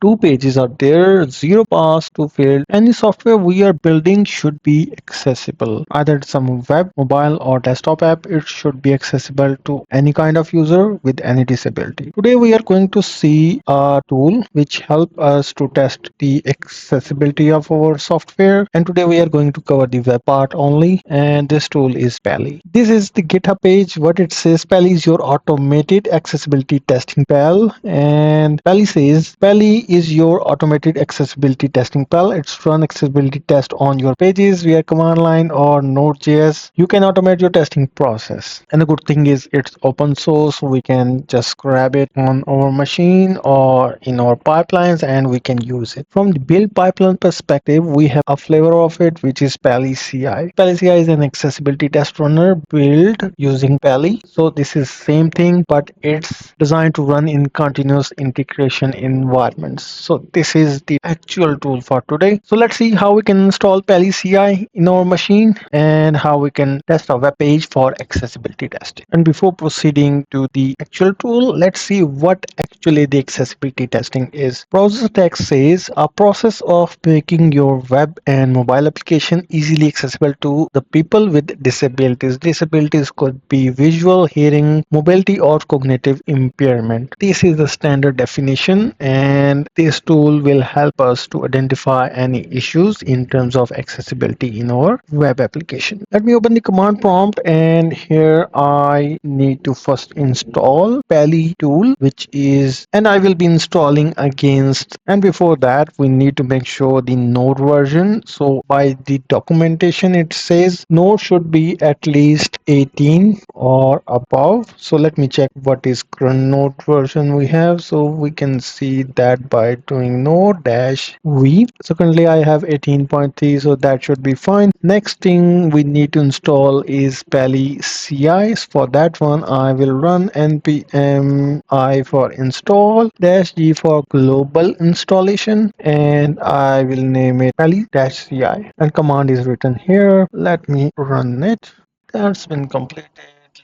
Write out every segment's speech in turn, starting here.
two pages are there, zero pass to failed. Any software we are building should be accessible. Either it's some web, mobile or desktop app, it should be accessible to any kind of user with any disability. Today we are going to see a tool which help us to test the accessibility of our software. And today we are going to cover the web part only. And this tool is Pally. This is the GitHub page. What it says, Pally is your automated accessibility testing pal. And Pally says, Pally is your automated accessibility testing pal. It's run accessibility test on your pages via command line or Node.js. You can automate your testing process. And the good thing is it's open source. We can just grab it on our machine or in our pipelines and we can use it. From the build pipeline perspective, we have a flavor of it, which is Pally CI. Pally CI is an accessibility test runner built using Pally. So this is same thing, but it's designed to run in continuous integration environments. So this is the actual tool for today. So let's see how we can install Pally CI in our machine and how we can test a web page for accessibility testing. And before proceeding to the actual tool, let's see what actually the accessibility testing is. Browser text says a process of making your web and mobile application easily accessible to the people with disabilities. Disabilities could be visual, hearing, mobility, or cognitive impairment. This is the standard definition, and this tool will help us to identify any issues in terms of accessibility in our web application. Let me open the command prompt, and here I need to first install Pally tool, which is, and I will be installing against, and before that we need to make sure the Node version. So by the documentation it says Node should be at least 18 or above. So let me check what is current Node version we have. So we can see that by doing node dash v. So currently I have 18.3, so that should be fine. Next thing we need to install is Pally CI. For that one I will run npm I for install dash g for global installation, and I will name it Pally dash CI, and command is written here. Let me run it. That's been completed.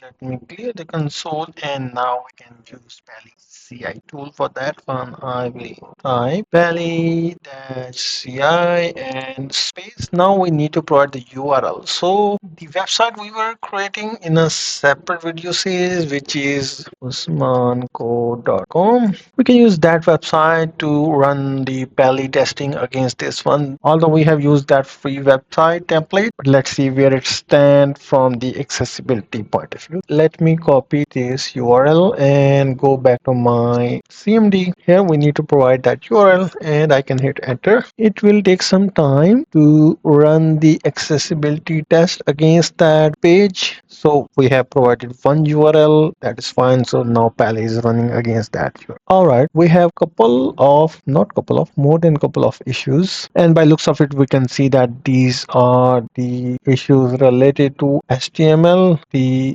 Let me clear the console, and now we can use Pally CI tool. For that one I will type Pally dash CI and space. Now we need to provide the URL. So the website we were creating in a separate video series, which is usmanco.com. We can use that website to run the Pally testing against this one. Although we have used that free website template, but let's see where it stands from the accessibility point of view. Let me copy this URL and go back to my CMD. Here we need to provide that URL, and I can hit enter. It will take some time to run the accessibility test against that page. So we have provided one URL, that is fine. So now Pally is running against that URL. All right, we have more than couple of issues, and by looks of it we can see that these are the issues related to HTML,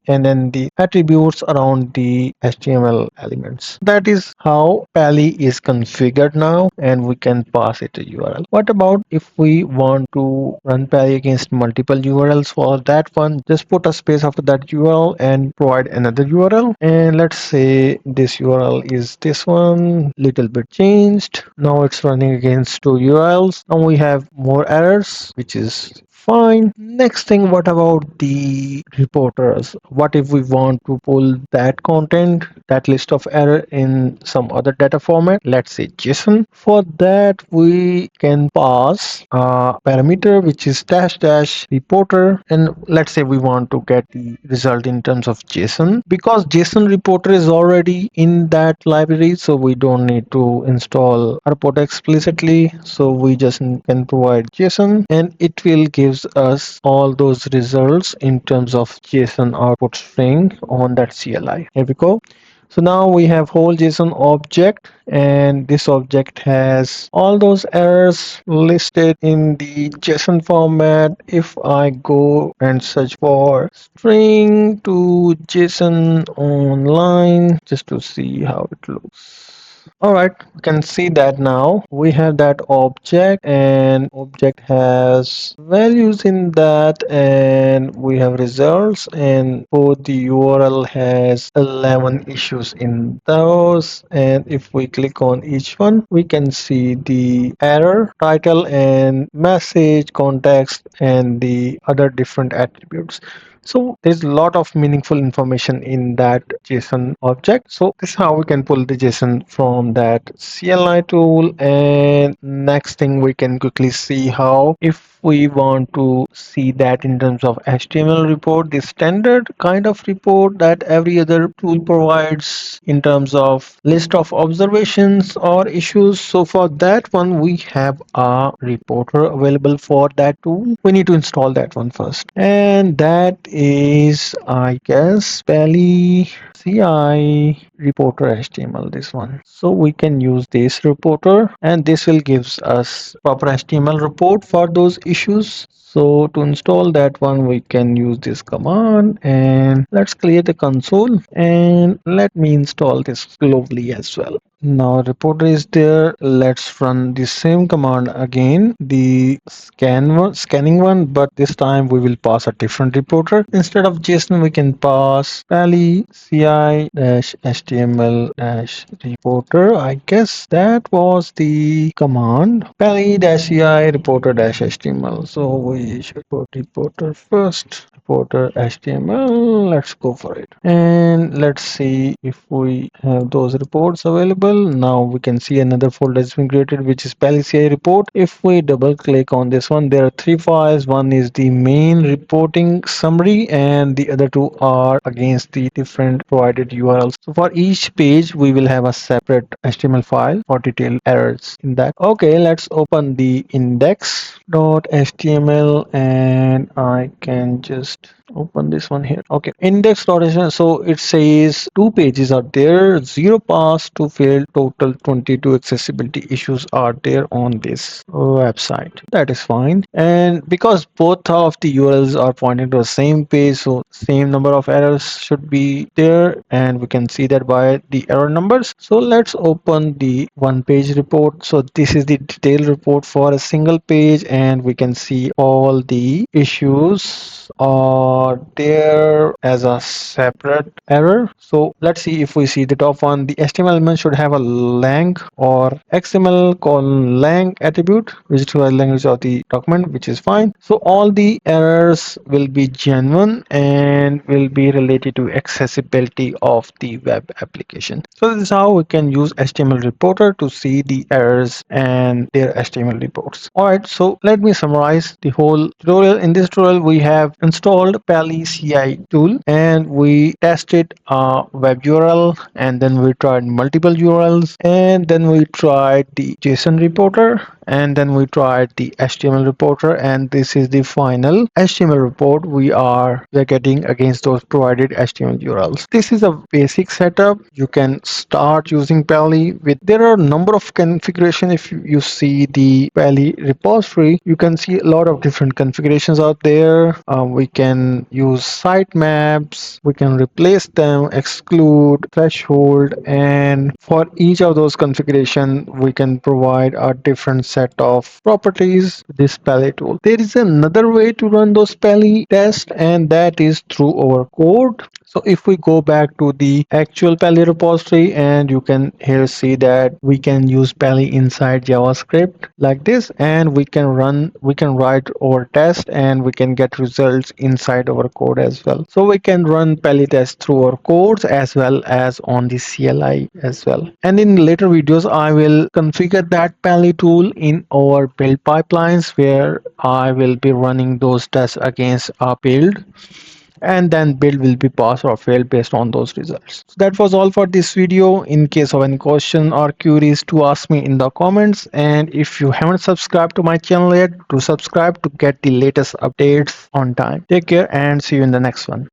and then the attributes around the HTML elements. That is how Pally is configured now, and we can pass it a URL. What about if we want to run Pally against multiple URLs? For that one, just put a space after that URL and provide another URL, and let's say this URL is this one, little bit changed. Now it's running against two URLs. Now we have more errors, which is fine. Next thing, what about the reporters? What if we want to pull that content, that list of error in some other data format, let's say JSON? For that we can pass a parameter which is dash dash reporter, and let's say we want to get the result in terms of JSON. Because JSON reporter is already in that library, so we don't need to install a reporter explicitly. So we just can provide JSON, and it will gives us all those results in terms of JSON output string on that CLI. Here we go. So now we have whole JSON object, and this object has all those errors listed in the JSON format. If I go and search for string to JSON online just to see how it looks. All right, we can see that now. We have that object, and object has values in that, and we have results, and both the URL has 11 issues in those. And if we click on each one, we can see the error, title, and message, context, and the other different attributes. So there's a lot of meaningful information in that JSON object. So this is how we can pull the JSON from that CLI tool. And next thing, we can quickly see how, if we want to see that in terms of HTML report, the standard kind of report that every other tool provides in terms of list of observations or issues. So for that one, we have a reporter available for that tool. We need to install that one first, and that is, I guess, Pally CI reporter HTML, this one. So we can use this reporter, and this will gives us proper HTML report for those issues. So to install that one, we can use this command, and let's clear the console, and let me install this globally as well. Now reporter is there. Let's run the same command again, the scanning one, but this time we will pass a different reporter. Instead of JSON, we can pass pally ci html reporter. I guess that was the command, pally ci reporter html. So we should put reporter first, reporter html. Let's go for it, and let's see if we have those reports available. Now we can see another folder has been created, which is PaliCI report. If we double click on this one, there are three files. One is the main reporting summary, and the other two are against the different provided URLs. So for each page, we will have a separate HTML file for detailed errors in that. Okay, let's open the index.html, and I can just open this one here. Okay, index.html. So it says two pages are there, 0 pass to fail, total 22 accessibility issues are there on this website. That is fine, and because both of the URLs are pointing to the same page, so same number of errors should be there, and we can see that by the error numbers. So let's open the one page report. So this is the detailed report for a single page, and we can see all the issues are there as a separate error. So let's see. If we see the top one, the HTML element should have a lang or XML colon lang attribute, which is the language of the document, which is fine. So all the errors will be genuine and will be related to accessibility of the web application. So this is how we can use HTML reporter to see the errors and their HTML reports. All right, so let me summarize the whole tutorial. In this tutorial, we have installed Pally CI tool, and we tested a web URL, and then we tried multiple URLs, and then we tried the JSON reporter, and then we tried the HTML reporter, and this is the final HTML report we are getting against those provided HTML URLs. This is a basic setup. You can start using Pally with, there are a number of configuration. If you see the Pally repository, you can see a lot of different configurations out there. We can use sitemaps, we can replace them, exclude, threshold, and for each of those configuration we can provide a different set of properties with this Pally tool. There is another way to run those Pally tests, and that is through our code. So if we go back to the actual Pally repository, and you can here see that we can use Pally inside JavaScript like this, and we can write our test, and we can get results inside our code as well. So we can run Pally tests through our codes as well as on the CLI as well. And in later videos, I will configure that Pally tool in our build pipelines, where I will be running those tests against a build, and then build will be passed or failed based on those results. So that was all for this video. In case of any question or queries, to ask me in the comments, and if you haven't subscribed to my channel yet, to subscribe to get the latest updates on time. Take care and see you in the next one.